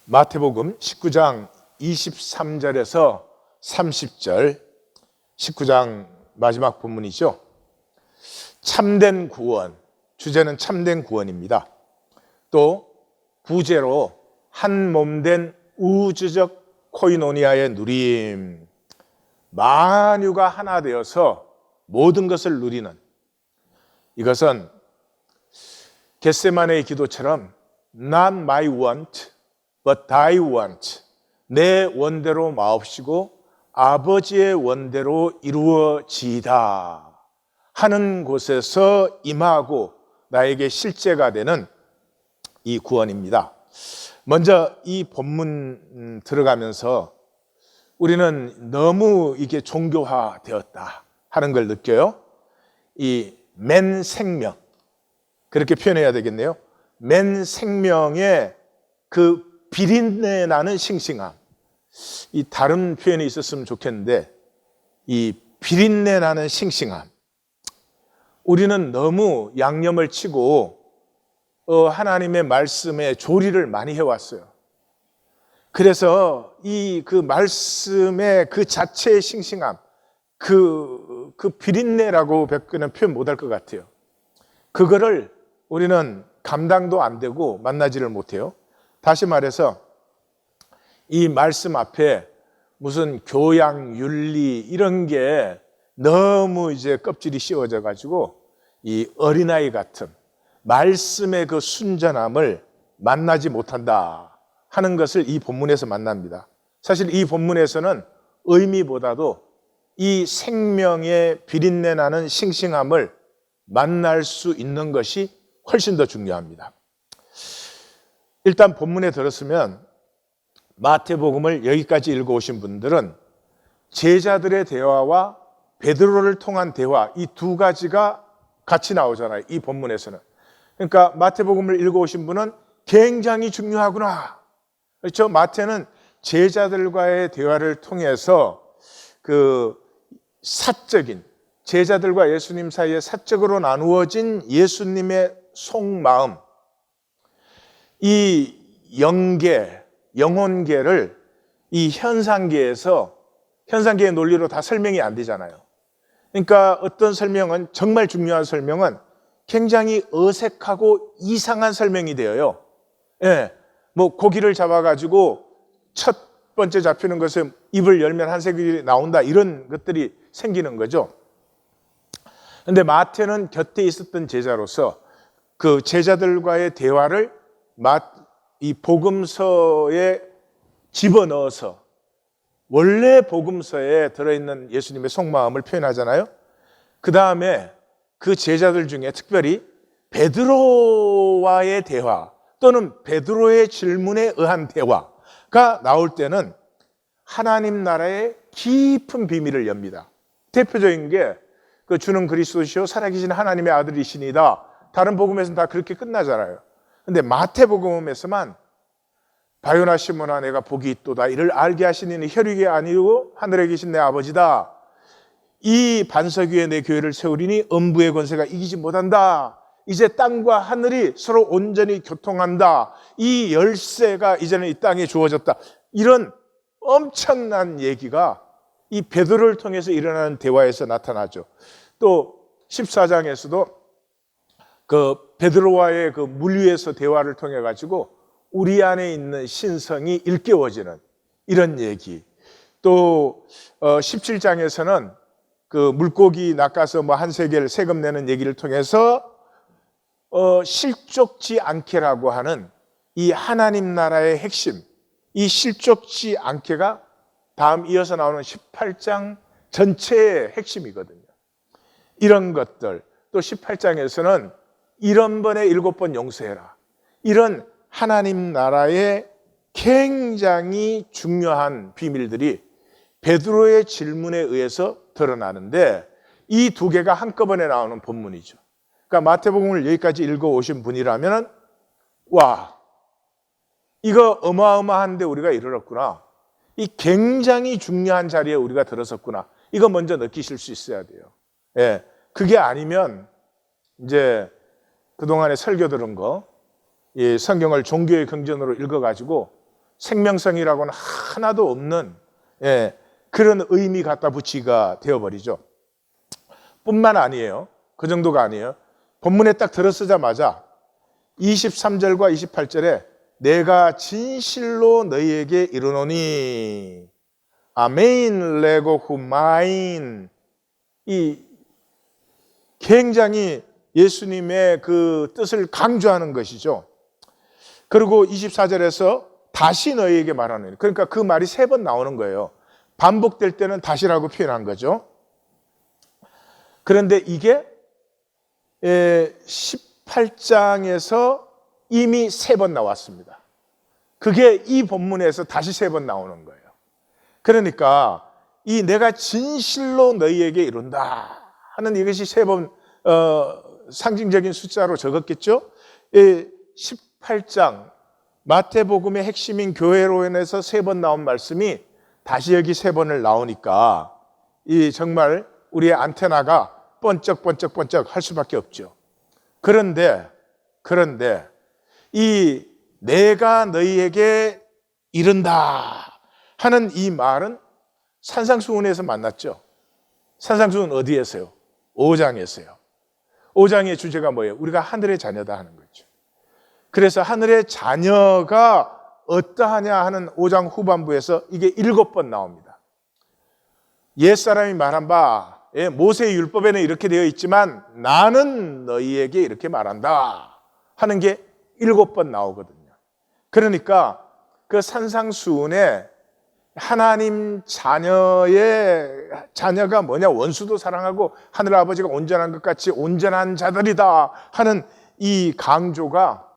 마태복음 19장 23절에서 30절, 19장 마지막 본문이죠. 참된 구원, 주제는 참된 구원입니다. 또 부제로 한 몸된 우주적 코이노니아의 누림, 만유가 하나 되어서 모든 것을 누리는, 이것은 겟세마네의 기도처럼 Not my want, but thy want, 내 원대로 마옵시고 아버지의 원대로 이루어지이다 하는 곳에서 임하고 나에게 실제가 되는 이 구원입니다. 먼저 이 본문 들어가면서 우리는 너무 이게 종교화되었다 하는 걸 느껴요. 이 맨 생명, 그렇게 표현해야 되겠네요. 맨 생명의 그 비린내 나는 싱싱함, 이 다른 표현이 있었으면 좋겠는데 이 비린내 나는 싱싱함, 우리는 너무 양념을 치고 하나님의 말씀에 조리를 많이 해왔어요. 그래서 그 말씀의 그 자체의 싱싱함, 그 비린내라고 밖에는 표현 못할 것 같아요. 그거를 우리는 감당도 안 되고 만나지를 못해요. 다시 말해서 이 말씀 앞에 무슨 교양, 윤리 이런 게 너무 이제 껍질이 씌워져 가지고 이 어린아이 같은 말씀의 그 순전함을 만나지 못한다 하는 것을 이 본문에서 만납니다. 사실 이 본문에서는 의미보다도 이 생명의 비린내 나는 싱싱함을 만날 수 있는 것이 훨씬 더 중요합니다. 일단 본문에 들었으면 마태복음을 여기까지 읽어오신 분들은 제자들의 대화와 베드로를 통한 대화, 이 두 가지가 같이 나오잖아요, 이 본문에서는. 그러니까 마태복음을 읽어오신 분은 굉장히 중요하구나. 그렇죠? 마태는 제자들과의 대화를 통해서 그 사적인, 제자들과 예수님 사이에 사적으로 나누어진 예수님의 속마음, 이 영계, 영혼계를 이 현상계에서, 현상계의 논리로 다 설명이 안 되잖아요. 그러니까 어떤 설명은, 정말 중요한 설명은 굉장히 어색하고 이상한 설명이 되어요. 예, 뭐 고기를 잡아가지고 첫 번째 잡히는 것은 입을 열면 한 새끼 나온다, 이런 것들이 생기는 거죠. 그런데 마태는 곁에 있었던 제자로서 그 제자들과의 대화를 이 복음서에 집어넣어서 원래 복음서에 들어있는 예수님의 속마음을 표현하잖아요. 그 다음에 그 제자들 중에 특별히 베드로와의 대화 또는 베드로의 질문에 의한 대화가 나올 때는 하나님 나라의 깊은 비밀을 엽니다. 대표적인 게 그 주는 그리스도시요 살아계신 하나님의 아들이시니다. 다른 복음에서는 다 그렇게 끝나잖아요. 근데 마태복음에서만 바요나 시몬아 내가 복이 있도다, 이를 알게 하시는 혈육이 아니고 하늘에 계신 내 아버지다. 이 반석 위에 내 교회를 세우리니 음부의 권세가 이기지 못한다. 이제 땅과 하늘이 서로 온전히 교통한다. 이 열쇠가 이제는 이 땅에 주어졌다. 이런 엄청난 얘기가 이 베드로를 통해서 일어나는 대화에서 나타나죠. 또 14장에서도 그 베드로와의 그 물 위에서 대화를 통해 가지고 우리 안에 있는 신성이 일깨워지는 이런 얘기. 또 17장에서는 그 물고기 낚아서 뭐 한 세겔 세금 내는 얘기를 통해서 실족지 않게라고 하는 이 하나님 나라의 핵심, 이 실족지 않게가 다음 이어서 나오는 18장 전체의 핵심이거든요. 이런 것들, 또 18장에서는 1번에 7번 용서해라, 이런 하나님 나라의 굉장히 중요한 비밀들이 베드로의 질문에 의해서 드러나는데 이 두 개가 한꺼번에 나오는 본문이죠. 그러니까 마태복음을 여기까지 읽어오신 분이라면 와, 이거 어마어마한데 우리가 이르렀구나, 이 굉장히 중요한 자리에 우리가 들어섰구나, 이거 먼저 느끼실 수 있어야 돼요. 예, 그게 아니면 이제 그동안에 설교 들은 거, 이 성경을 종교의 경전으로 읽어가지고 생명성이라고는 하나도 없는 그런 의미 갖다 붙이가 되어버리죠. 뿐만 아니에요. 그 정도가 아니에요. 본문에 딱 들어서자마자 23절과 28절에 내가 진실로 너희에게 이르노니 아멘 레고 후마인, 이 굉장히 예수님의 그 뜻을 강조하는 것이죠. 그리고 24절에서 다시 너희에게 말하노니, 그러니까 그 말이 3번 나오는 거예요. 반복될 때는 다시라고 표현한 거죠. 그런데 이게 18장에서 이미 3번 나왔습니다. 그게 이 본문에서 다시 3번 나오는 거예요. 그러니까 이 내가 진실로 너희에게 이룬다 하는 이것이 3번 상징적인 숫자로 적었겠죠. 18장 마태복음의 핵심인 교회로인해서 3번 나온 말씀이 다시 여기 3번을 나오니까 이 정말 우리의 안테나가 번쩍번쩍번쩍 할 수밖에 없죠. 그런데 이 내가 너희에게 이른다 하는 이 말은 산상수훈에서 만났죠. 산상수훈 어디에서요? 5장에서요. 5장의 주제가 뭐예요? 우리가 하늘의 자녀다 하는 거죠. 그래서 하늘의 자녀가 어떠하냐 하는 5장 후반부에서 이게 7번 나옵니다. 옛사람이 말한 바 모세의 율법에는 이렇게 되어 있지만 나는 너희에게 이렇게 말한다 하는 게 7번 나오거든요. 그러니까 그 산상수훈에 하나님 자녀가 뭐냐, 원수도 사랑하고 하늘 아버지가 온전한 것 같이 온전한 자들이다 하는 이 강조가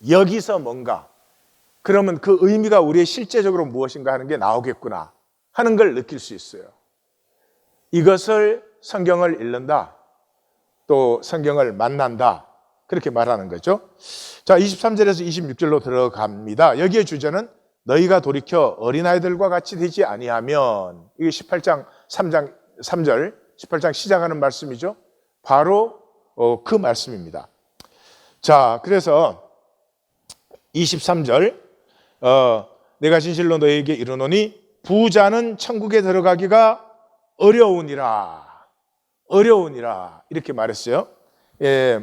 여기서 뭔가, 그러면 그 의미가 우리의 실제적으로 무엇인가 하는 게 나오겠구나 하는 걸 느낄 수 있어요. 이것을 성경을 읽는다, 또 성경을 만난다, 그렇게 말하는 거죠. 자, 23절에서 26절로 들어갑니다. 여기의 주제는 너희가 돌이켜 어린아이들과 같이 되지 아니하면, 이게 18장 3절 18장 시작하는 말씀이죠. 바로 그 말씀입니다. 자, 그래서 23절 내가 진실로 너희에게 이르노니 부자는 천국에 들어가기가 어려우니라 이렇게 말했어요.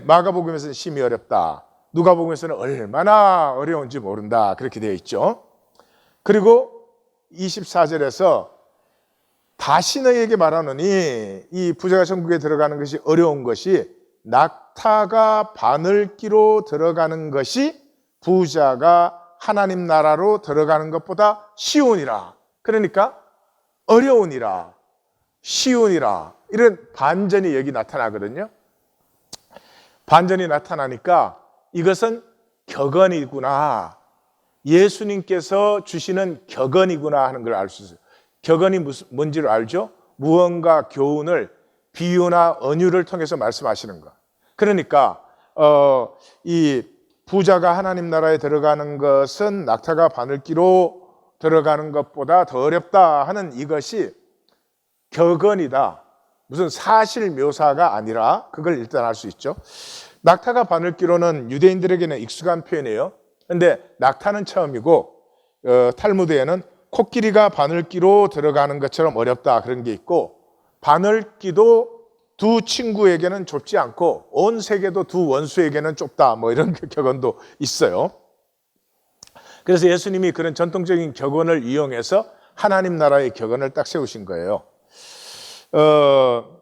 마가복음에서는 심히 어렵다, 누가복음에서는 얼마나 어려운지 모른다, 그렇게 되어 있죠. 그리고 24절에서 다시 너희에게 말하노니, 이 부자가 천국에 들어가는 것이 어려운 것이 낙타가 바늘기로 들어가는 것이 부자가 하나님 나라로 들어가는 것보다 쉬우니라. 그러니까 어려우니라, 쉬우니라, 이런 반전이 여기 나타나거든요. 반전이 나타나니까 이것은 격언이구나, 예수님께서 주시는 격언이구나 하는 걸 알 수 있어요. 격언이 뭔지를 알죠? 무언가 교훈을 비유나 언유를 통해서 말씀하시는 것. 그러니까 이 부자가 하나님 나라에 들어가는 것은 낙타가 바늘기로 들어가는 것보다 더 어렵다 하는 이것이 격언이다, 무슨 사실 묘사가 아니라, 그걸 일단 알 수 있죠. 낙타가 바늘기로는 유대인들에게는 익숙한 표현이에요. 그런데 낙타는 처음이고, 탈무드에는 코끼리가 바늘기로 들어가는 것처럼 어렵다 그런 게 있고, 바늘기도 두 친구에게는 좁지 않고 온 세계도 두 원수에게는 좁다, 뭐 이런 격언도 있어요. 그래서 예수님이 그런 전통적인 격언을 이용해서 하나님 나라의 격언을 딱 세우신 거예요.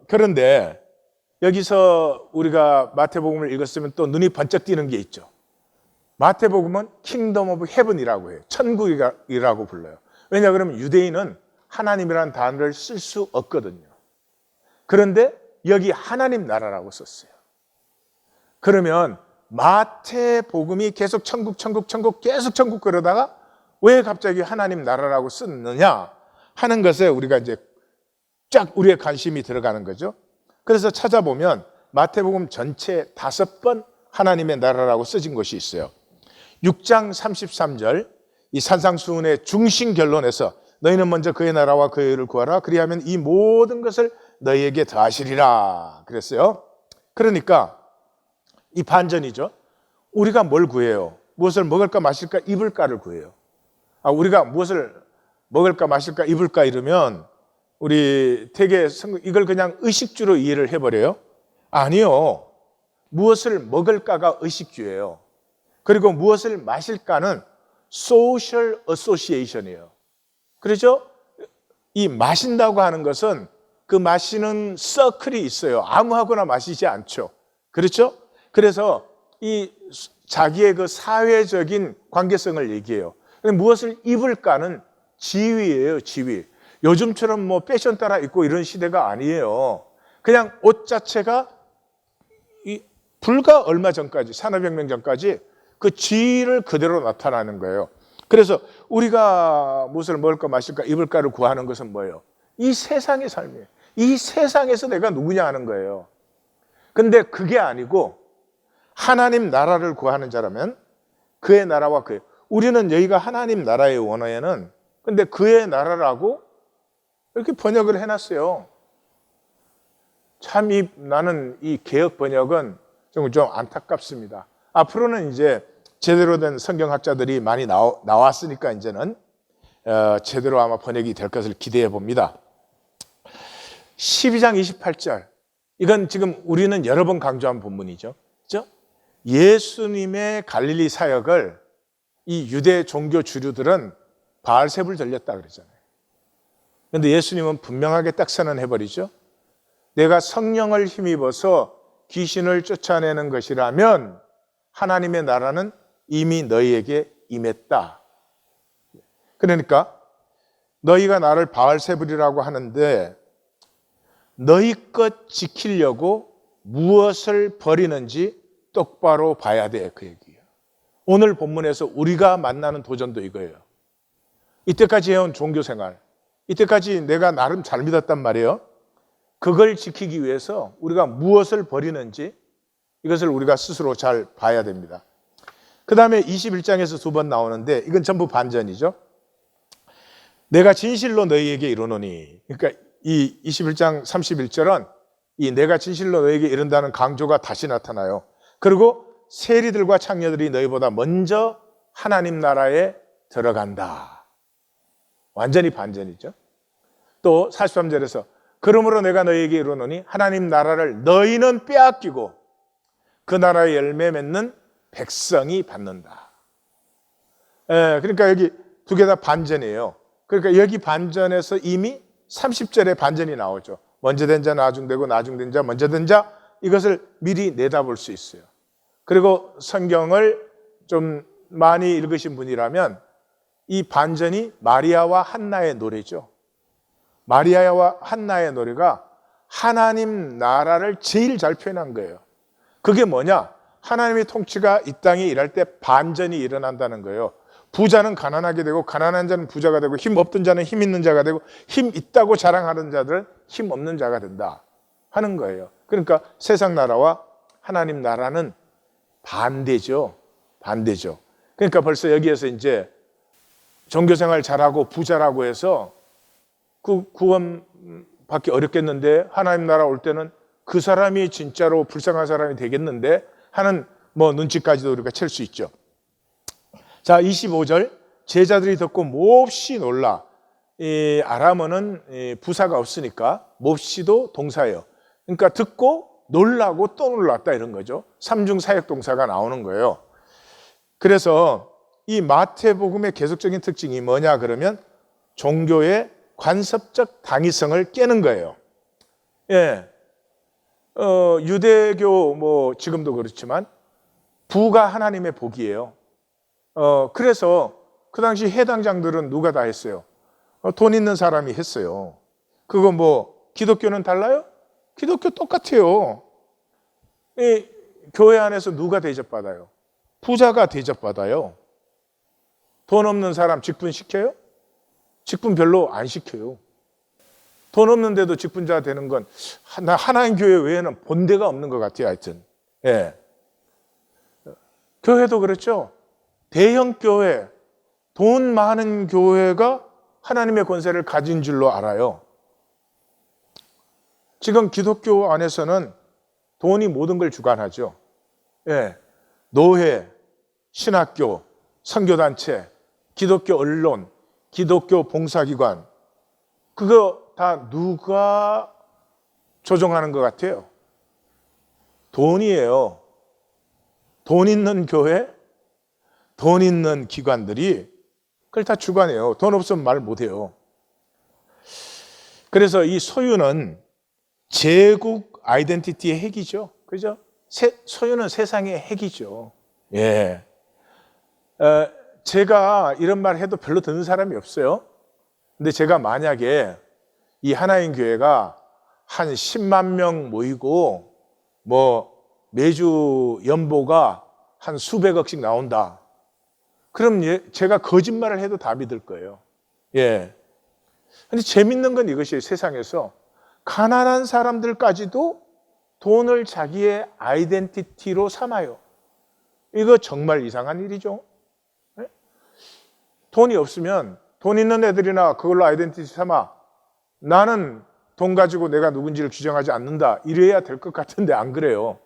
그런데 여기서 우리가 마태복음을 읽었으면 또 눈이 번쩍 띄는 게 있죠. 마태복음은 킹덤 오브 헤븐이라고 해요. 천국이라고 불러요. 왜냐 그러면 유대인은 하나님이라는 단어를 쓸 수 없거든요. 그런데 여기 하나님 나라라고 썼어요. 그러면 마태복음이 계속 천국 계속 천국 그러다가 왜 갑자기 하나님 나라라고 썼느냐 하는 것에 우리가 이제 쫙 우리의 관심이 들어가는 거죠. 그래서 찾아보면 마태복음 전체 5번 하나님의 나라라고 써진 것이 있어요. 6장 33절 이 산상수훈의 중심 결론에서 너희는 먼저 그의 나라와 그의 의를 구하라, 그리하면 이 모든 것을 너희에게 더하시리라 그랬어요. 그러니까 이 반전이죠. 우리가 뭘 구해요? 무엇을 먹을까 마실까 입을까를 구해요. 우리가 무엇을 먹을까 마실까 입을까 이러면 우리 되게 이걸 그냥 의식주로 이해를 해버려요. 아니요. 무엇을 먹을까가 의식주예요. 그리고 무엇을 마실까는 소셜 어소시에이션이에요. 그렇죠? 이 마신다고 하는 것은 그 마시는 서클이 있어요. 아무하고나 마시지 않죠. 그렇죠? 그래서 이 자기의 그 사회적인 관계성을 얘기해요. 무엇을 입을까는 지위예요, 지위. 요즘처럼 뭐 패션 따라 입고 이런 시대가 아니에요. 그냥 옷 자체가 불과 얼마 전까지, 산업혁명 전까지 그 지위를 그대로 나타나는 거예요. 그래서 우리가 무엇을 먹을까 마실까 입을까를 구하는 것은 뭐예요? 이 세상의 삶이에요. 이 세상에서 내가 누구냐 하는 거예요. 근데 그게 아니고 하나님 나라를 구하는 자라면 그의 나라와 우리는 여기가 하나님 나라의 원어에는 근데 그의 나라라고 이렇게 번역을 해놨어요. 참 나는 이 개역 번역은 좀 안타깝습니다. 앞으로는 이제 제대로 된 성경학자들이 많이 나왔으니까 이제는 제대로 아마 번역이 될 것을 기대해 봅니다. 12장 28절. 이건 지금 우리는 여러 번 강조한 본문이죠. 그렇죠? 예수님의 갈릴리 사역을 이 유대 종교 주류들은 바알세불 들렸다 그러잖아요. 그런데 예수님은 분명하게 딱 선언해버리죠. 내가 성령을 힘입어서 귀신을 쫓아내는 것이라면 하나님의 나라는 이미 너희에게 임했다. 그러니까 너희가 나를 바알세불이라고 하는데 너희 것 지키려고 무엇을 버리는지 똑바로 봐야 돼, 그 얘기예요. 오늘 본문에서 우리가 만나는 도전도 이거예요. 이때까지 해온 종교생활, 이때까지 내가 나름 잘 믿었단 말이에요. 그걸 지키기 위해서 우리가 무엇을 버리는지 이것을 우리가 스스로 잘 봐야 됩니다. 그 다음에 21장에서 두 번 나오는데 이건 전부 반전이죠. 내가 진실로 너희에게 이르노니, 그러니까 이 21장 31절은 이 내가 진실로 너희에게 이른다는 강조가 다시 나타나요. 그리고 세리들과 창녀들이 너희보다 먼저 하나님 나라에 들어간다. 완전히 반전이죠. 또 43절에서 그러므로 내가 너희에게 이르노니 하나님 나라를 너희는 빼앗기고 그 나라의 열매 맺는 백성이 받는다. 그러니까 여기 두 개 다 반전이에요. 그러니까 여기 반전에서 이미 30절에 반전이 나오죠. 먼저 된 자 나중되고 나중된 자 먼저 된 자, 이것을 미리 내다볼 수 있어요. 그리고 성경을 좀 많이 읽으신 분이라면 이 반전이 마리아와 한나의 노래죠. 마리아와 한나의 노래가 하나님 나라를 제일 잘 표현한 거예요. 그게 뭐냐? 하나님의 통치가 이 땅에 일할 때 반전이 일어난다는 거예요. 부자는 가난하게 되고 가난한 자는 부자가 되고 힘 없던 자는 힘 있는 자가 되고 힘 있다고 자랑하는 자들은 힘 없는 자가 된다 하는 거예요. 그러니까 세상 나라와 하나님 나라는 반대죠. 반대죠. 그러니까 벌써 여기에서 이제 종교생활 잘하고 부자라고 해서 그 구원 받기 어렵겠는데 하나님 나라 올 때는 그 사람이 진짜로 불쌍한 사람이 되겠는데 하는 뭐 눈치까지도 우리가 챌 수 있죠. 자, 25절. 제자들이 듣고 몹시 놀라. 이 아람어는 부사가 없으니까 몹시도 동사예요. 그러니까 듣고 놀라고 또 놀랐다 이런 거죠. 삼중 사역 동사가 나오는 거예요. 그래서 이 마태복음의 계속적인 특징이 뭐냐 그러면 종교의 관습적 당위성을 깨는 거예요. 예. 유대교 뭐 지금도 그렇지만 부가 하나님의 복이에요. 그래서 그 당시 해당장들은 누가 다 했어요? 돈 있는 사람이 했어요. 그거 뭐 기독교는 달라요? 기독교 똑같아요. 이 교회 안에서 누가 대접받아요? 부자가 대접받아요. 돈 없는 사람 직분 시켜요? 직분 별로 안 시켜요. 돈 없는데도 직분자 되는 건 하나님 교회 외에는 본데가 없는 것 같아요. 하여튼. 예. 교회도 그렇죠. 대형 교회, 돈 많은 교회가 하나님의 권세를 가진 줄로 알아요. 지금 기독교 안에서는 돈이 모든 걸 주관하죠. 예. 노회, 신학교, 선교단체, 기독교 언론, 기독교 봉사기관, 그거 다 누가 조종하는 것 같아요? 돈이에요. 돈 있는 교회, 돈 있는 기관들이 그걸 다 주관해요. 돈 없으면 말 못해요. 그래서 이 소유는 제국 아이덴티티의 핵이죠. 그죠? 소유는 세상의 핵이죠. 예. 제가 이런 말 해도 별로 듣는 사람이 없어요. 근데 제가 만약에 이 하나인 교회가 한 10만 명 모이고 뭐 매주 연보가 한 수백억씩 나온다. 그럼 제가 거짓말을 해도 다 믿을 거예요. 예. 근데 재밌는 건 이것이에요. 세상에서 가난한 사람들까지도 돈을 자기의 아이덴티티로 삼아요. 이거 정말 이상한 일이죠. 네? 돈이 없으면 돈 있는 애들이나 그걸로 아이덴티티 삼아 나는 돈 가지고 내가 누군지를 규정하지 않는다. 이래야 될 것 같은데 안 그래요.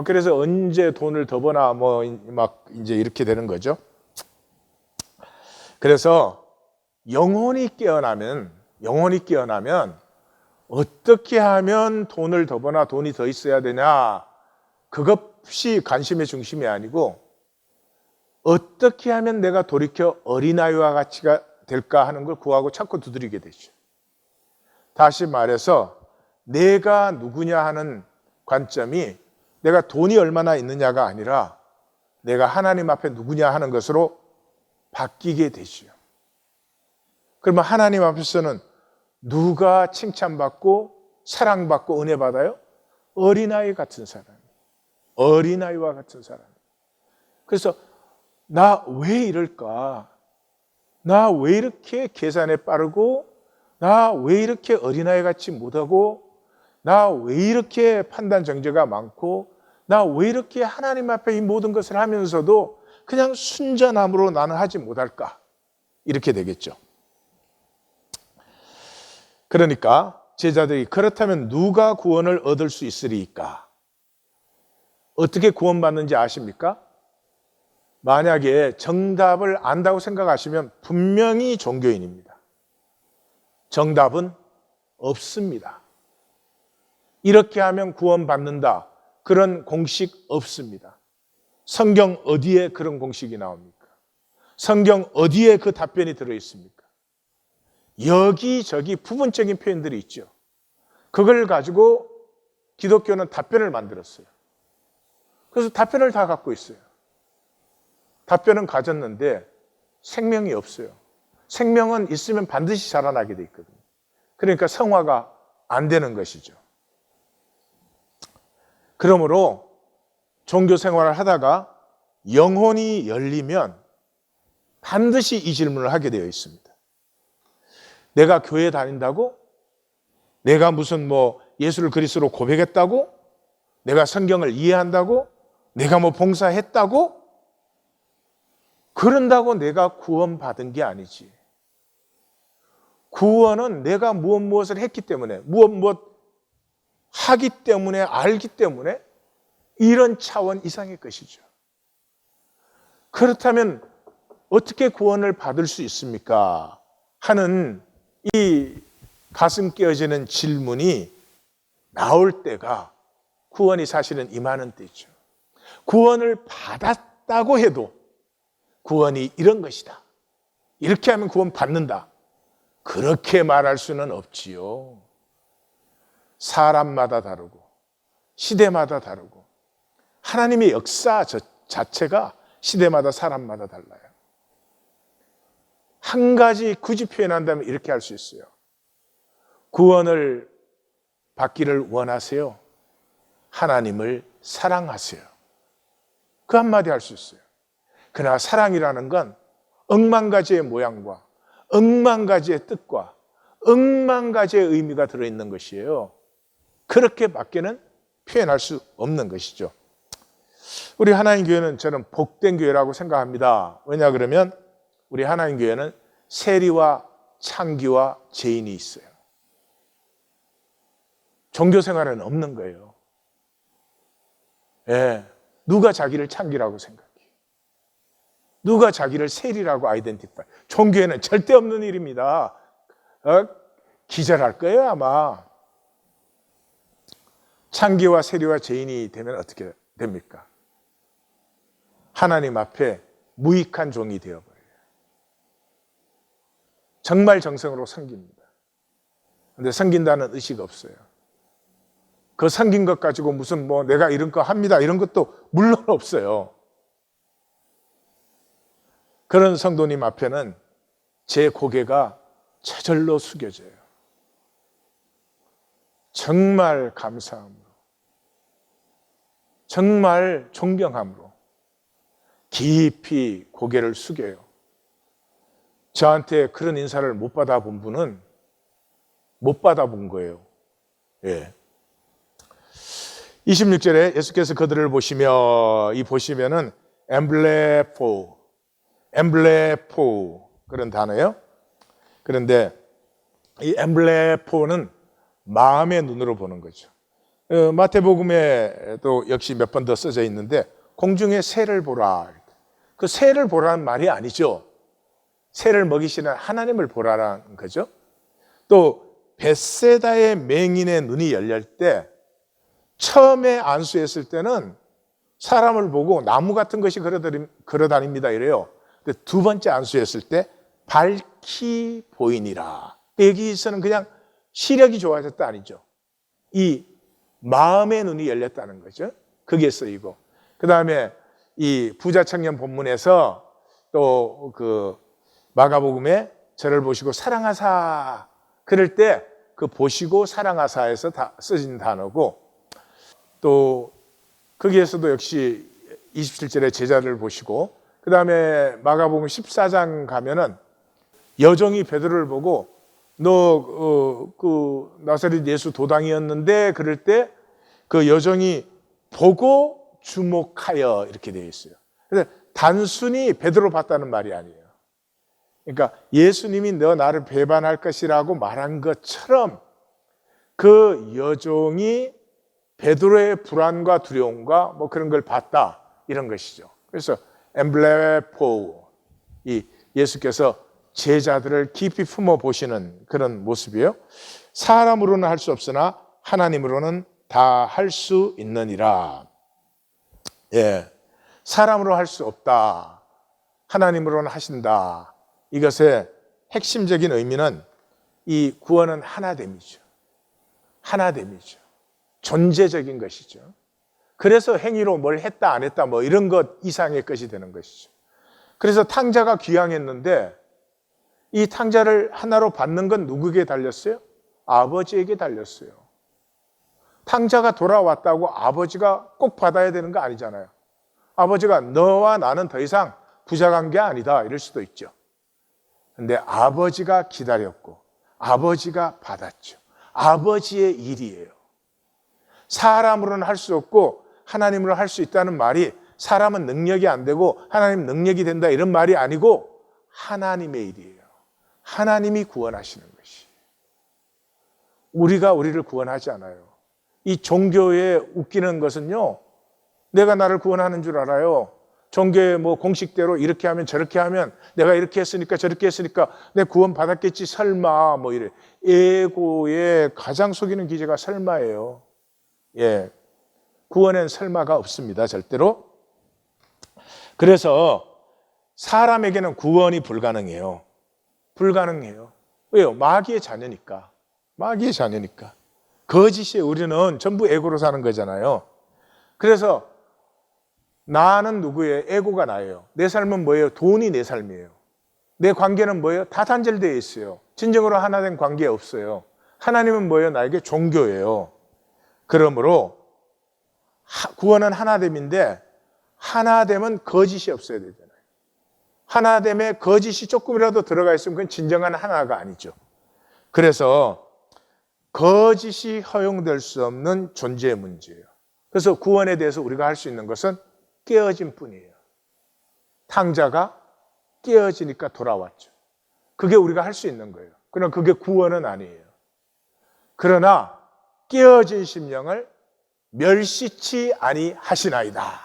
그래서 언제 돈을 더 버나 막 이제 이렇게 되는 거죠. 그래서 영혼이 깨어나면 어떻게 하면 돈을 더 버나 돈이 더 있어야 되냐, 그것이 관심의 중심이 아니고 어떻게 하면 내가 돌이켜 어린아이와 같이가 될까 하는 걸 구하고 자꾸 두드리게 되죠. 다시 말해서 내가 누구냐 하는 관점이 내가 돈이 얼마나 있느냐가 아니라 내가 하나님 앞에 누구냐 하는 것으로 바뀌게 되죠. 그러면 하나님 앞에서는 누가 칭찬받고 사랑받고 은혜 받아요? 어린아이 같은 사람, 어린아이와 같은 사람. 그래서 나 왜 이럴까? 나 왜 이렇게 계산에 빠르고, 나 왜 이렇게 어린아이 같이 못하고, 나 왜 이렇게 판단 정죄가 많고, 나 왜 이렇게 하나님 앞에 이 모든 것을 하면서도 그냥 순전함으로 나는 하지 못할까? 이렇게 되겠죠. 그러니까 제자들이 그렇다면 누가 구원을 얻을 수 있으리까? 어떻게 구원받는지 아십니까? 만약에 정답을 안다고 생각하시면 분명히 종교인입니다. 정답은 없습니다. 이렇게 하면 구원받는다, 그런 공식 없습니다. 성경 어디에 그런 공식이 나옵니까? 성경 어디에 그 답변이 들어있습니까? 여기저기 부분적인 표현들이 있죠. 그걸 가지고 기독교는 답변을 만들었어요. 그래서 답변을 다 갖고 있어요. 답변은 가졌는데 생명이 없어요. 생명은 있으면 반드시 자라나게 돼 있거든요. 그러니까 성화가 안 되는 것이죠. 그러므로 종교 생활을 하다가 영혼이 열리면 반드시 이 질문을 하게 되어 있습니다. 내가 교회 다닌다고? 내가 무슨 예수를 그리스도로 고백했다고? 내가 성경을 이해한다고? 내가 봉사했다고? 그런다고 내가 구원받은 게 아니지. 구원은 내가 무엇을 했기 때문에, 무엇 하기 때문에, 알기 때문에 이런 차원 이상의 것이죠. 그렇다면 어떻게 구원을 받을 수 있습니까? 하는 이 가슴 깨어지는 질문이 나올 때가 구원이 사실은 임하는 때죠. 구원을 받았다고 해도 구원이 이런 것이다, 이렇게 하면 구원 받는다, 그렇게 말할 수는 없지요. 사람마다 다르고 시대마다 다르고 하나님의 역사 자체가 시대마다 사람마다 달라요. 한 가지 굳이 표현한다면 이렇게 할 수 있어요. 구원을 받기를 원하세요? 하나님을 사랑하세요? 그 한마디 할 수 있어요. 그러나 사랑이라는 건 억만 가지의 모양과 억만 가지의 뜻과 억만 가지의 의미가 들어있는 것이에요. 그렇게 밖에는 표현할 수 없는 것이죠. 우리 하나님 교회는 저는 복된 교회라고 생각합니다. 왜냐 그러면 우리 하나님 교회는 세리와 창기와 죄인이 있어요. 종교 생활은 없는 거예요. 예, 누가 자기를 창기라고 생각해요? 누가 자기를 세리라고 아이덴티파이. 종교에는 절대 없는 일입니다. 기절할 거예요 아마. 창기와 세리와 죄인이 되면 어떻게 됩니까? 하나님 앞에 무익한 종이 되어버려요. 정말 정성으로 섬깁니다. 근데 섬긴다는 의식 없어요. 그 섬긴 것 가지고 무슨 뭐 내가 이런 거 합니다 이런 것도 물론 없어요. 그런 성도님 앞에는 제 고개가 저절로 숙여져요. 정말 감사함으로, 정말 존경함으로 깊이 고개를 숙여요. 저한테 그런 인사를 못 받아본 분은 못 받아본 거예요. 예. 26절에 예수께서 그들을 보시면은 엠블레포 그런 단어예요. 그런데 이 엠블레포는 마음의 눈으로 보는 거죠. 마태복음에도 역시 몇 번 더 써져 있는데 공중의 새를 보라. 그 새를 보라는 말이 아니죠. 새를 먹이시는 하나님을 보라라는 거죠. 또 벳세다의 맹인의 눈이 열릴 때 처음에 안수했을 때는 사람을 보고 나무 같은 것이 걸어다닙니다 이래요. 근데 두 번째 안수했을 때 밝히 보이니라. 여기서는 그냥 시력이 좋아졌다 아니죠. 이 마음의 눈이 열렸다는 거죠. 그게 쓰이고, 그 다음에 이 부자 청년 본문에서 또 그 마가복음에 저를 보시고 사랑하사 그럴 때 그 보시고 사랑하사에서 다 쓰진 단어고, 또 거기에서도 역시 27절에 제자를 보시고, 그 다음에 마가복음 14장 가면은 여종이 베드로를 보고 너 그 나사렛 예수 도당이었는데 그럴 때 그 여종이 보고 주목하여 이렇게 되어 있어요. 그래서 단순히 베드로 봤다는 말이 아니에요. 그러니까 예수님이 너 나를 배반할 것이라고 말한 것처럼 그 여종이 베드로의 불안과 두려움과 뭐 그런 걸 봤다 이런 것이죠. 그래서 엠블레포, 이 예수께서 제자들을 깊이 품어 보시는 그런 모습이에요. 사람으로는 할 수 없으나 하나님으로는 다 할 수 있느니라. 예, 사람으로 할 수 없다, 하나님으로는 하신다. 이것의 핵심적인 의미는 이 구원은 하나됨이죠. 하나됨이죠. 존재적인 것이죠. 그래서 행위로 뭘 했다 안 했다 뭐 이런 것 이상의 것이 되는 것이죠. 그래서 탕자가 귀향했는데 이 탕자를 하나로 받는 건 누구에게 달렸어요? 아버지에게 달렸어요. 탕자가 돌아왔다고 아버지가 꼭 받아야 되는 거 아니잖아요. 아버지가 너와 나는 더 이상 부자관계 아니다 이럴 수도 있죠. 근데 아버지가 기다렸고 아버지가 받았죠. 아버지의 일이에요. 사람으로는 할 수 없고 하나님으로 할 수 있다는 말이 사람은 능력이 안 되고 하나님 능력이 된다 이런 말이 아니고 하나님의 일이에요. 하나님이 구원하시는 것이. 우리가 우리를 구원하지 않아요. 이 종교에 웃기는 것은요, 내가 나를 구원하는 줄 알아요. 종교의 뭐 공식대로 이렇게 하면 저렇게 하면 내가 이렇게 했으니까 저렇게 했으니까 내 구원 받았겠지 설마 뭐 이래. 에고의 가장 속이는 기제가 설마예요. 예, 구원엔 설마가 없습니다, 절대로. 그래서 사람에게는 구원이 불가능해요. 불가능해요. 왜요? 마귀의 자녀니까. 마귀의 자녀니까. 거짓의 우리는 전부 에고로 사는 거잖아요. 그래서 나는 누구예요? 에고가 나예요. 내 삶은 뭐예요? 돈이 내 삶이에요. 내 관계는 뭐예요? 다 단절되어 있어요. 진정으로 하나 된 관계 없어요. 하나님은 뭐예요? 나에게 종교예요. 그러므로 구원은 하나됨인데 하나됨은 거짓이 없어야 되잖아요. 하나됨에 거짓이 조금이라도 들어가 있으면 그건 진정한 하나가 아니죠. 그래서 거짓이 허용될 수 없는 존재의 문제예요. 그래서 구원에 대해서 우리가 할 수 있는 것은 깨어짐 뿐이에요. 탕자가 깨어지니까 돌아왔죠. 그게 우리가 할 수 있는 거예요. 그러나 그게 구원은 아니에요. 그러나 깨어진 심령을 멸시치 아니하시나이다.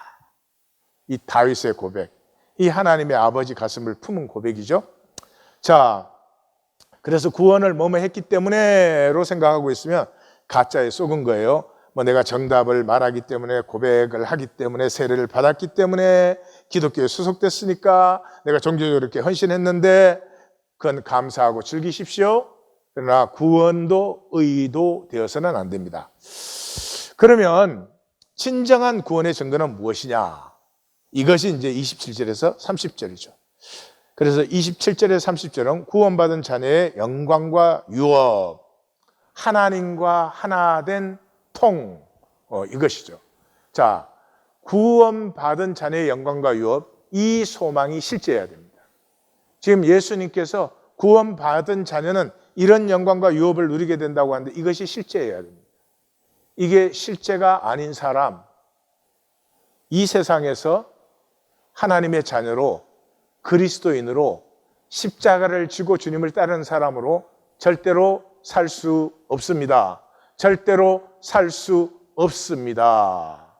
이 다윗의 고백. 이 하나님의 아버지 가슴을 품은 고백이죠. 자, 그래서 구원을 뭐뭐 했기 때문에로 생각하고 있으면 가짜에 속은 거예요. 뭐 내가 정답을 말하기 때문에, 고백을 하기 때문에, 세례를 받았기 때문에, 기독교에 수속됐으니까, 내가 종교적으로 이렇게 헌신했는데, 그건 감사하고 즐기십시오. 그러나 구원도 의도 되어서는 안 됩니다. 그러면 진정한 구원의 증거는 무엇이냐? 이것이 이제 27절에서 30절이죠. 그래서 27절에서 30절은 구원받은 자녀의 영광과 유업, 하나님과 하나 된 통, 이것이죠. 자, 구원받은 자녀의 영광과 유업, 이 소망이 실제여야 됩니다. 지금 예수님께서 구원받은 자녀는 이런 영광과 유업을 누리게 된다고 하는데 이것이 실제여야 됩니다. 이게 실제가 아닌 사람, 이 세상에서 하나님의 자녀로, 그리스도인으로, 십자가를 지고 주님을 따르는 사람으로 절대로 살 수 없습니다. 절대로 살 수 없습니다.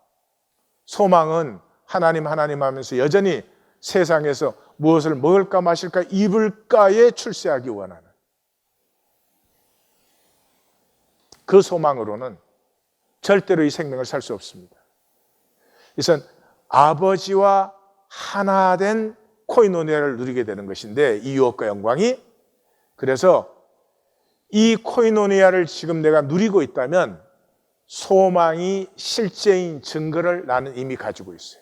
소망은 하나님 하나님 하면서 여전히 세상에서 무엇을 먹을까 마실까 입을까에 출세하기 원하는 그 소망으로는 절대로 이 생명을 살 수 없습니다. 그래서 아버지와 하나 된 코이노니아를 누리게 되는 것인데, 이 유업과 영광이, 그래서 이 코이노니아를 지금 내가 누리고 있다면 소망이 실제인 증거를 나는 이미 가지고 있어요.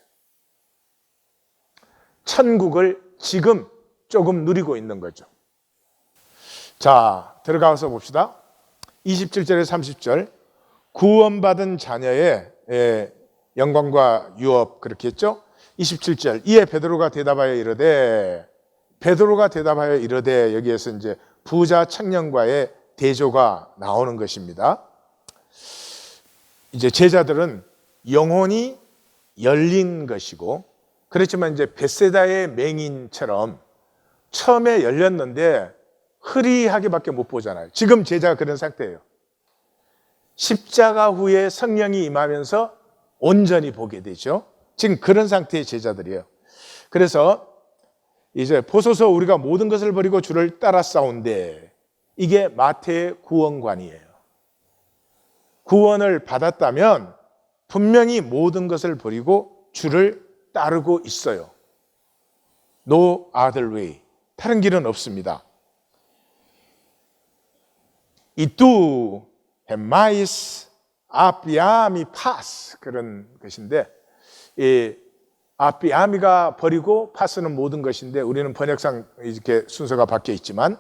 천국을 지금 조금 누리고 있는 거죠. 자, 들어가서 봅시다. 27절에서 30절, 구원받은 자녀의 영광과 유업, 그렇게 했죠. 27절, 이에 베드로가 대답하여 이르되, 여기에서 이제 부자 청년과의 대조가 나오는 것입니다. 이제 제자들은 영혼이 열린 것이고, 그렇지만 이제 벳세다의 맹인처럼 처음에 열렸는데 흐리하게밖에 못 보잖아요. 지금 제자가 그런 상태예요. 십자가 후에 성령이 임하면서 온전히 보게 되죠. 지금 그런 상태의 제자들이에요. 그래서 이제 보소서 우리가 모든 것을 버리고 주를 따라 싸운데, 이게 마태의 구원관이에요. 구원을 받았다면 분명히 모든 것을 버리고 주를 따르고 있어요. No other way. 다른 길은 없습니다. 이뚜 햄마이스 아피아미 파스, 그런 것인데, 이 아피아미가 버리고 파스는 모든 것인데, 우리는 번역상 이렇게 순서가 바뀌어 있지만,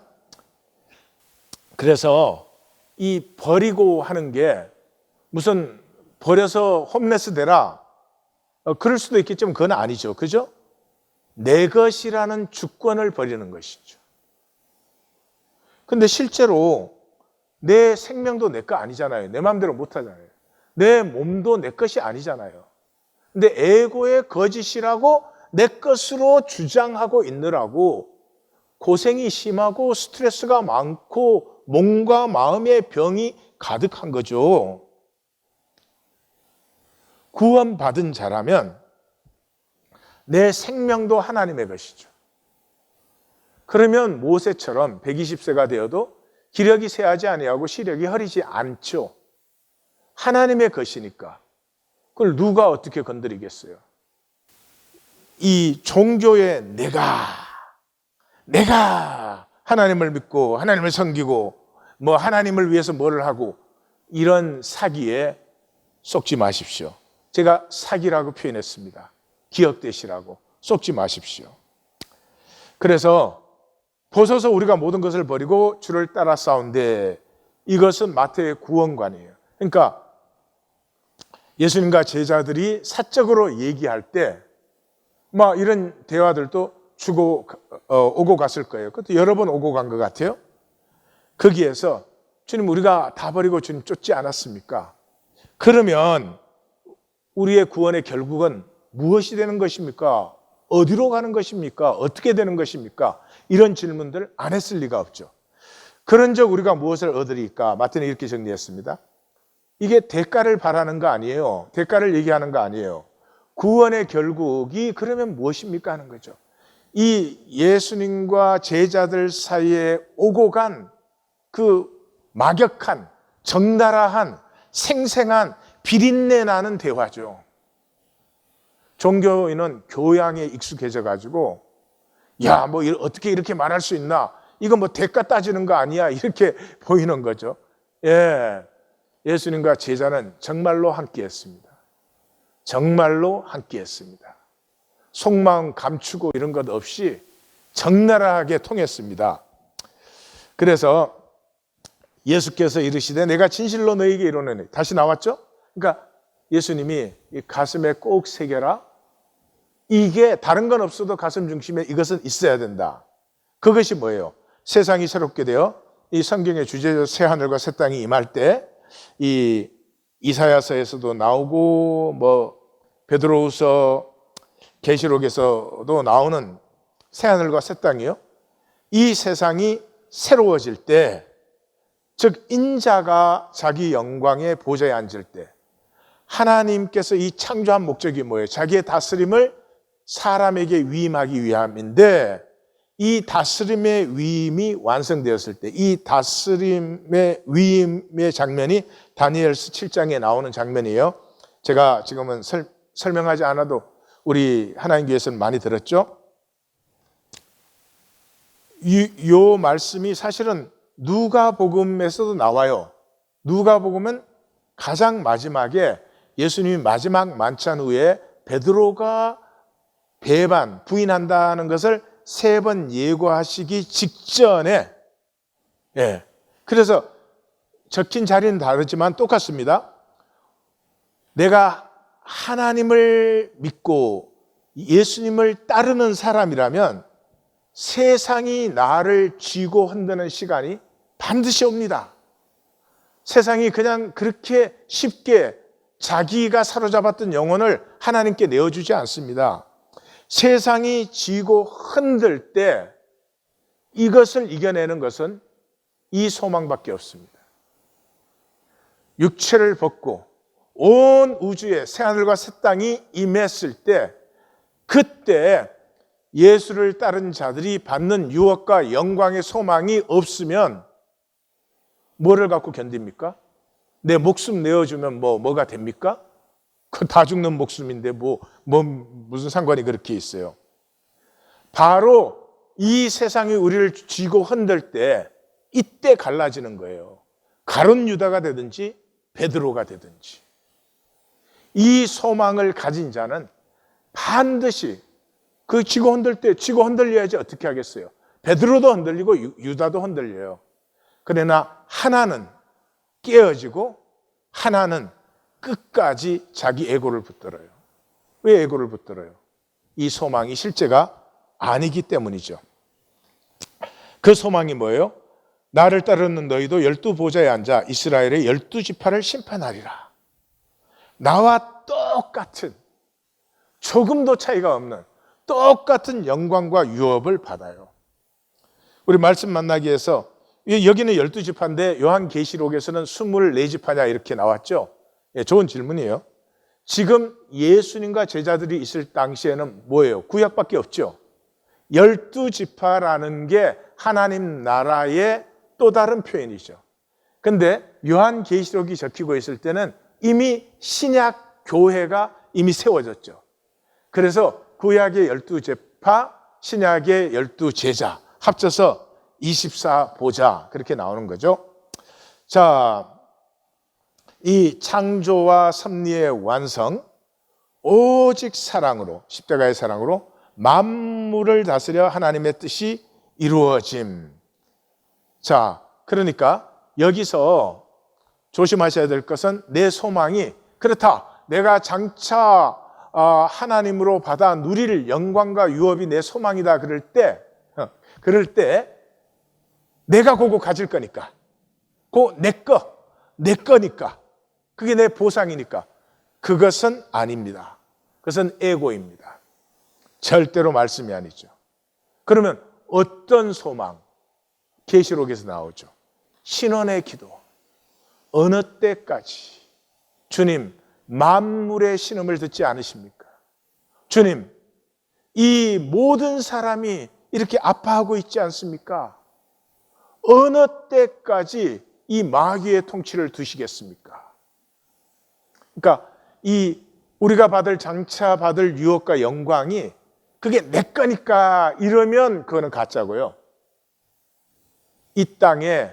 그래서 이 버리고 하는 게 무슨 버려서 홈레스 되라, 그럴 수도 있겠지만 그건 아니죠. 그죠? 내 것이라는 주권을 버리는 것이죠. 근데 실제로 내 생명도 내 거 아니잖아요. 내 마음대로 못 하잖아요. 내 몸도 내 것이 아니잖아요. 근데 에고의 거짓이라고 내 것으로 주장하고 있느라고 고생이 심하고 스트레스가 많고 몸과 마음의 병이 가득한 거죠. 구원받은 자라면 내 생명도 하나님의 것이죠. 그러면 모세처럼 120세가 되어도 기력이 쇠하지 아니하고 시력이 흐리지 않죠. 하나님의 것이니까. 그걸 누가 어떻게 건드리겠어요? 이 종교의 내가 하나님을 믿고 하나님을 섬기고 뭐 하나님을 위해서 뭐를 하고, 이런 사기에 속지 마십시오. 제가 사기라고 표현했습니다. 기억되시라고. 속지 마십시오. 그래서 보소서 우리가 모든 것을 버리고 주를 따라 싸운데, 이것은 마태의 구원관이에요. 그러니까 예수님과 제자들이 사적으로 얘기할 때 막 이런 대화들도 주고 오고 갔을 거예요. 그것도 여러 번 오고 간 것 같아요. 거기에서 주님 우리가 다 버리고 주님 쫓지 않았습니까? 그러면 우리의 구원의 결국은 무엇이 되는 것입니까? 어디로 가는 것입니까? 어떻게 되는 것입니까? 이런 질문들 안 했을 리가 없죠. 그런즉 우리가 무엇을 얻으리까? 마태는 이렇게 정리했습니다. 이게 대가를 바라는 거 아니에요. 대가를 얘기하는 거 아니에요. 구원의 결국이 그러면 무엇입니까 하는 거죠. 이 예수님과 제자들 사이에 오고 간 그 막역한, 적나라한, 생생한 비린내 나는 대화죠. 종교인은 교양에 익숙해져 가지고 야, 뭐 어떻게 이렇게 말할 수 있나? 이거 뭐 대가 따지는 거 아니야? 이렇게 보이는 거죠. 예. 예수님과 제자는 정말로 함께했습니다. 정말로 함께했습니다. 속마음 감추고 이런 것 없이 적나라하게 통했습니다. 그래서 예수께서 이르시되 내가 진실로 너에게 이르노니, 다시 나왔죠? 그러니까 예수님이 이 가슴에 꼭 새겨라. 이게 다른 건 없어도 가슴 중심에 이것은 있어야 된다. 그것이 뭐예요? 세상이 새롭게 되어 이 성경의 주제죠. 새 하늘과 새 땅이 임할 때 이 이사야서에서도 나오고 뭐 베드로후서 계시록에서도 나오는 새 하늘과 새 땅이요. 이 세상이 새로워질 때, 즉 인자가 자기 영광의 보좌에 앉을 때 하나님께서 이 창조한 목적이 뭐예요? 자기의 다스림을 사람에게 위임하기 위함인데, 이 다스림의 위임이 완성되었을 때, 이 다스림의 위임의 장면이 다니엘서 7장에 나오는 장면이에요. 제가 지금은 설명하지 않아도 우리 하나님 교회에서는 많이 들었죠. 이 말씀이 사실은 누가복음에서도 나와요. 누가복음은 가장 마지막에 예수님이 마지막 만찬 후에 베드로가 배반, 부인한다는 것을 3번 예고하시기 직전에, 예. 그래서 적힌 자리는 다르지만 똑같습니다. 내가 하나님을 믿고 예수님을 따르는 사람이라면 세상이 나를 쥐고 흔드는 시간이 반드시 옵니다. 세상이 그냥 그렇게 쉽게 자기가 사로잡았던 영혼을 하나님께 내어주지 않습니다. 세상이 쥐고 흔들 때 이것을 이겨내는 것은 이 소망밖에 없습니다. 육체를 벗고 온 우주에 새하늘과 새 땅이 임했을 때, 그때 예수를 따른 자들이 받는 유업과 영광의 소망이 없으면 뭐를 갖고 견딥니까? 내 목숨 내어주면 뭐가 됩니까? 그 다 죽는 목숨인데 무슨 상관이 그렇게 있어요. 바로 이 세상이 우리를 쥐고 흔들 때 이때 갈라지는 거예요. 가룟 유다가 되든지 베드로가 되든지. 이 소망을 가진 자는 반드시 그 쥐고 흔들 때 쥐고 흔들려야지 어떻게 하겠어요? 베드로도 흔들리고 유다도 흔들려요. 그러나 하나는 깨어지고 하나는 끝까지 자기 에고를 붙들어요. 왜 에고를 붙들어요? 이 소망이 실제가 아니기 때문이죠. 그 소망이 뭐예요? 나를 따르는 너희도 12보좌에 앉아 이스라엘의 12지파를 심판하리라. 나와 똑같은, 조금도 차이가 없는 똑같은 영광과 유업을 받아요. 우리 말씀 만나기 위해서, 여기는 12지파인데 요한계시록에서는 24지파냐 이렇게 나왔죠. 예, 좋은 질문이에요. 지금 예수님과 제자들이 있을 당시에는 뭐예요? 구약밖에 없죠. 12지파라는 게 하나님 나라의 또 다른 표현이죠. 근데 요한계시록이 적히고 있을 때는 이미 신약 교회가 이미 세워졌죠. 그래서 구약의 12지파, 신약의 12제자 합쳐서 24보좌 그렇게 나오는 거죠. 자, 이 창조와 섭리의 완성, 오직 사랑으로, 십자가의 사랑으로 만물을 다스려 하나님의 뜻이 이루어짐. 자, 그러니까 여기서 조심하셔야 될 것은 내 소망이 그렇다, 내가 장차 하나님으로 받아 누릴 영광과 유업이 내 소망이다 그럴 때 내가 그거 가질 거니까, 그거 내 거니까, 그게 내 보상이니까, 그것은 아닙니다. 그것은 에고입니다. 절대로 말씀이 아니죠. 그러면 어떤 소망? 계시록에서 나오죠. 신원의 기도. 어느 때까지 주님 만물의 신음을 듣지 않으십니까? 주님, 이 모든 사람이 이렇게 아파하고 있지 않습니까? 어느 때까지 이 마귀의 통치를 두시겠습니까? 그러니까 이 우리가 장차 받을 유업과 영광이 그게 내 거니까 이러면 그거는 가짜고요. 이 땅에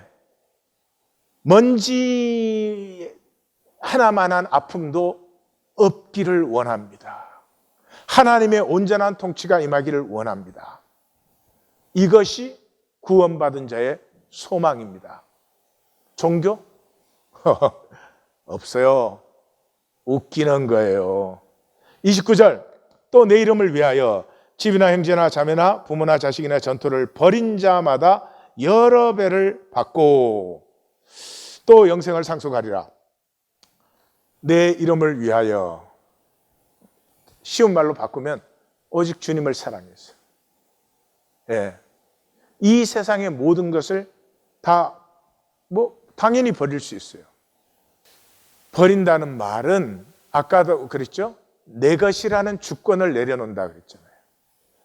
먼지 하나만한 아픔도 없기를 원합니다. 하나님의 온전한 통치가 임하기를 원합니다. 이것이 구원받은 자의 소망입니다. 종교? 없어요. 웃기는 거예요. 29절, 또 내 이름을 위하여 집이나 형제나 자매나 부모나 자식이나 전토를 벌인 자마다 여러 배를 받고 또 영생을 상속하리라. 내 이름을 위하여, 쉬운 말로 바꾸면 오직 주님을 사랑해서, 예, 이 세상의 모든 것을 다 당연히 버릴 수 있어요. 버린다는 말은 아까도 그랬죠? 내 것이라는 주권을 내려놓는다 그랬잖아요.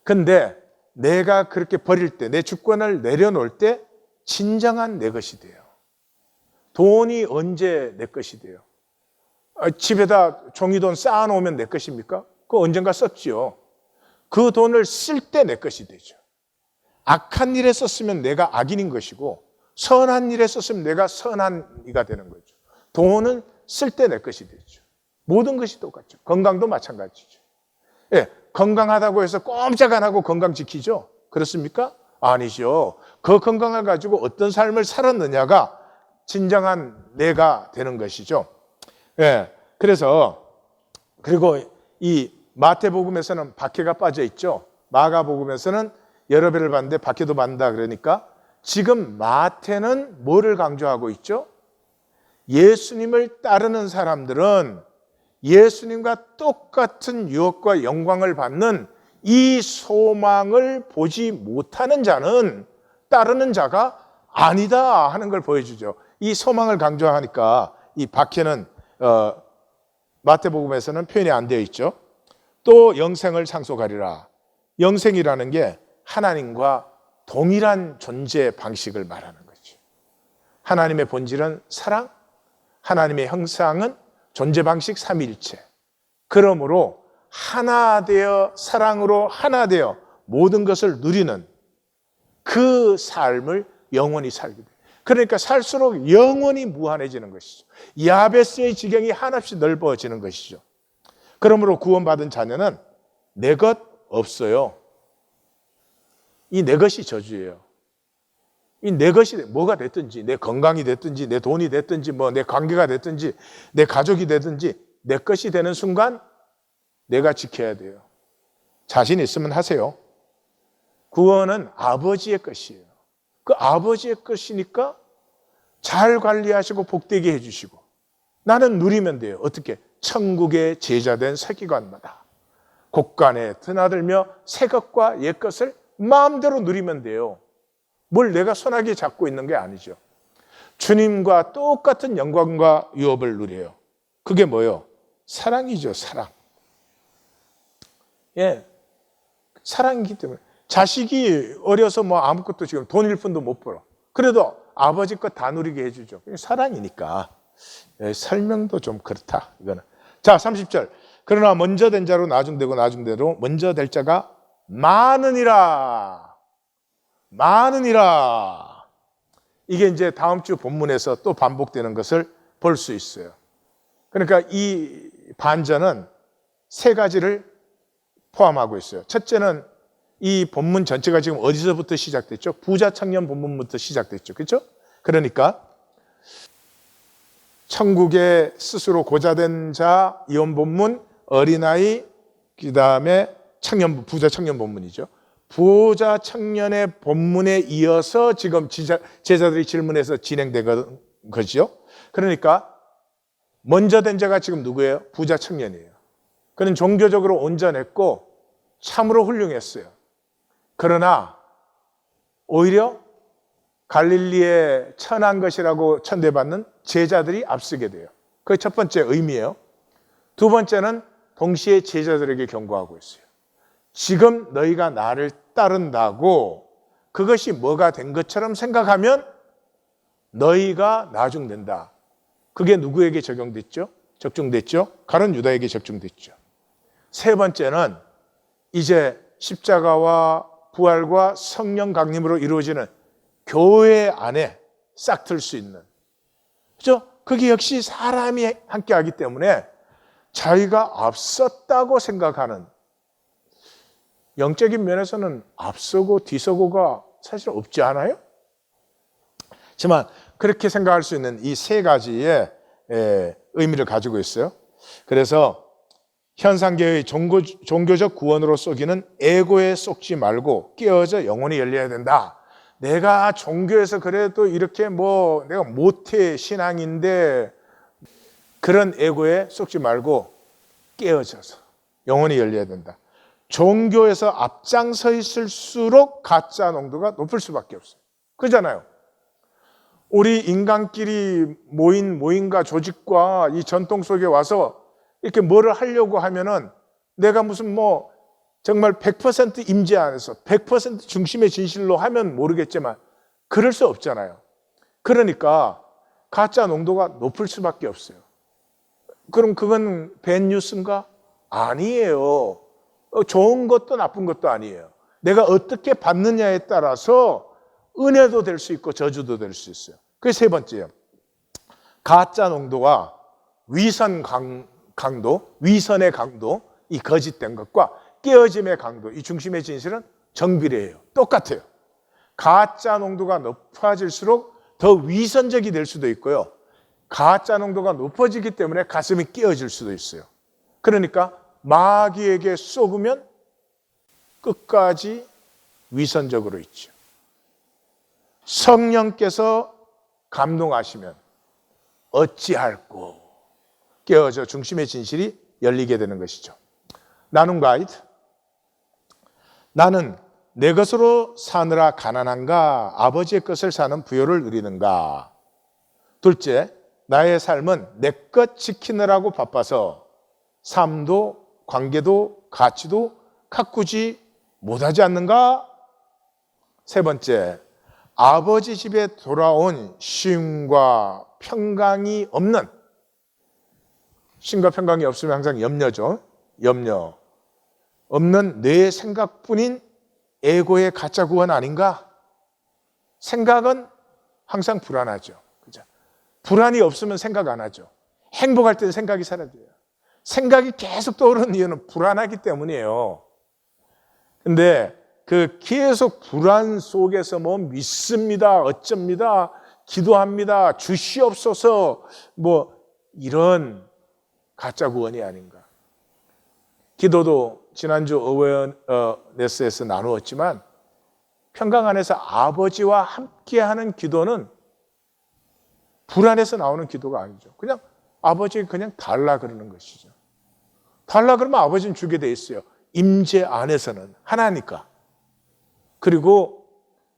근데 내가 그렇게 버릴 때, 내 주권을 내려놓을 때 진정한 내 것이 돼요. 돈이 언제 내 것이 돼요? 집에다 종이돈 쌓아놓으면 내 것입니까? 그거 언젠가 썼지요. 그 돈을 쓸 때 내 것이 되죠. 악한 일에 썼으면 내가 악인인 것이고, 선한 일에 썼으면 내가 선한 이가 되는 거죠. 돈은 쓸 때 내 것이 되죠. 모든 것이 똑같죠. 건강도 마찬가지죠. 예, 건강하다고 해서 꼼짝 안 하고 건강 지키죠? 그렇습니까? 아니죠. 그 건강을 가지고 어떤 삶을 살았느냐가 진정한 내가 되는 것이죠. 예, 그리고 이 마태복음에서는 박해가 빠져 있죠. 마가복음에서는 여러 배를 받는데 박해도 받는다 그러니까 지금 마태는 뭐를 강조하고 있죠? 예수님을 따르는 사람들은 예수님과 똑같은 유업과 영광을 받는 이 소망을 보지 못하는 자는 따르는 자가 아니다 하는 걸 보여주죠. 이 소망을 강조하니까 이 박해는 마태복음에서는 표현이 안 되어 있죠. 또 영생을 상속하리라. 영생이라는 게 하나님과 동일한 존재 방식을 말하는 거죠. 하나님의 본질은 사랑, 하나님의 형상은 존재 방식 삼위일체. 그러므로 하나 되어 사랑으로 하나 되어 모든 것을 누리는 그 삶을 영원히 살게 돼요. 그러니까 살수록 영원히 무한해지는 것이죠. 야베스의 지경이 한없이 넓어지는 것이죠. 그러므로 구원받은 자녀는 내 것 없어요. 이 내 것이 저주예요. 이 내 것이 뭐가 됐든지, 내 건강이 됐든지, 내 돈이 됐든지, 내 관계가 됐든지, 내 가족이 됐든지 내 것이 되는 순간 내가 지켜야 돼요. 자신 있으면 하세요. 구원은 아버지의 것이에요. 그 아버지의 것이니까 잘 관리하시고 복되게 해주시고 나는 누리면 돼요. 어떻게? 천국의 제자된 서기관마다 곳간에 드나들며 새 것과 옛 것을 마음대로 누리면 돼요. 뭘 내가 손아귀 잡고 있는 게 아니죠. 주님과 똑같은 영광과 유업을 누려요. 그게 뭐예요? 사랑이죠. 사랑. 예, 사랑이기 때문에 자식이 어려서 아무것도 지금 돈 1푼도 못 벌어. 그래도 아버지 것 다 누리게 해주죠. 사랑이니까. 예, 설명도 좀 그렇다. 이거는. 자, 30절. 그러나 먼저 된 자로 나중되고 나중대로 먼저 될 자가 많으니라. 많으니라. 이게 이제 다음 주 본문에서 또 반복되는 것을 볼 수 있어요. 그러니까 이 반전은 세 가지를 포함하고 있어요. 첫째는 이 본문 전체가 지금 어디서부터 시작됐죠? 부자 청년 본문부터 시작됐죠. 그렇죠? 그러니까 천국에 스스로 고자된 자, 이혼 본문, 어린아이, 그 다음에 부자 청년 본문이죠. 부자 청년의 본문에 이어서 지금 제자들이 질문해서 진행된 거죠. 그러니까 먼저 된 자가 지금 누구예요? 부자 청년이에요. 그는 종교적으로 온전했고 참으로 훌륭했어요. 그러나 오히려 갈릴리에 천한 것이라고 천대받는 제자들이 앞서게 돼요. 그게 첫 번째 의미예요. 두 번째는 동시에 제자들에게 경고하고 있어요. 지금 너희가 나를 따른다고 그것이 뭐가 된 것처럼 생각하면 너희가 나중된다. 그게 누구에게 적용됐죠? 적중됐죠? 가룟 유다에게 적중됐죠. 세 번째는 이제 십자가와 부활과 성령 강림으로 이루어지는 교회 안에 싹 틀 수 있는, 그죠? 그게 역시 사람이 함께 하기 때문에 자기가 앞섰다고 생각하는, 영적인 면에서는 앞서고 뒤서고가 사실 없지 않아요? 하지만 그렇게 생각할 수 있는 이 세 가지의 의미를 가지고 있어요. 그래서 현상계의 종교적 구원으로 쏘기는 에고에 쏙지 말고 깨어져 영혼이 열려야 된다. 내가 종교에서 그래도 이렇게 내가 모태 신앙인데, 그런 에고에 쏙지 말고 깨어져서 영혼이 열려야 된다. 종교에서 앞장서 있을수록 가짜 농도가 높을 수밖에 없어요. 그렇잖아요. 우리 인간끼리 모임과 조직과 이 전통 속에 와서 이렇게 뭐를 하려고 하면은 내가 무슨 정말 100% 임재 안에서 100% 중심의 진실로 하면 모르겠지만 그럴 수 없잖아요. 그러니까 가짜 농도가 높을 수밖에 없어요. 그럼 그건 밴뉴스인가? 아니에요. 좋은 것도 나쁜 것도 아니에요. 내가 어떻게 받느냐에 따라서 은혜도 될 수 있고 저주도 될 수 있어요. 그게 세 번째예요. 가짜 농도와 위선 강도, 위선의 강도, 이 거짓된 것과 깨어짐의 강도, 이 중심의 진실은 정비례해요. 똑같아요. 가짜 농도가 높아질수록 더 위선적이 될 수도 있고요. 가짜 농도가 높아지기 때문에 가슴이 깨어질 수도 있어요. 그러니까 마귀에게 쏘으면 끝까지 위선적으로 있죠. 성령께서 감동하시면 어찌할꼬 깨어져 중심의 진실이 열리게 되는 것이죠. 나눔 가이드. 나는 내 것으로 사느라 가난한가? 아버지의 것을 사는 부요를 누리는가? 둘째, 나의 삶은 내 것 지키느라고 바빠서 삶도 관계도 가치도 가꾸지 못하지 않는가? 세 번째, 아버지 집에 돌아온 쉼과 평강이 없는, 쉼과 평강이 없으면 항상 염려죠. 염려. 없는 내 생각뿐인 에고의 가짜 구원 아닌가? 생각은 항상 불안하죠. 그죠? 불안이 없으면 생각 안 하죠. 행복할 때는 생각이 사라져요. 생각이 계속 떠오르는 이유는 불안하기 때문이에요. 근데 그 계속 불안 속에서 믿습니다, 어쩝니다, 기도합니다, 주시옵소서, 이런 가짜 구원이 아닌가. 기도도 지난주 어웨어네스에서 나누었지만 평강 안에서 아버지와 함께하는 기도는 불안해서 나오는 기도가 아니죠. 그냥 아버지 그냥 달라 그러는 것이죠. 달라 그러면 아버지는 주게 돼 있어요. 임재 안에서는 하나니까. 그리고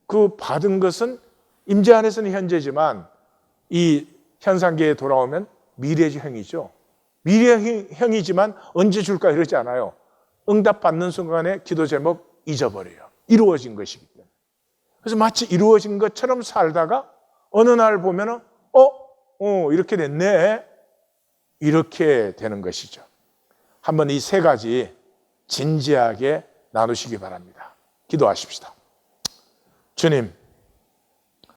그 받은 것은 임재 안에서는 현재지만 이 현상계에 돌아오면 미래형이죠. 미래형이지만 언제 줄까 이러지 않아요. 응답 받는 순간에 기도 제목 잊어버려요. 이루어진 것이기 때문에. 그래서 마치 이루어진 것처럼 살다가 어느 날 보면은 이렇게 됐네. 이렇게 되는 것이죠. 한번 이 세 가지 진지하게 나누시기 바랍니다. 기도하십시다. 주님,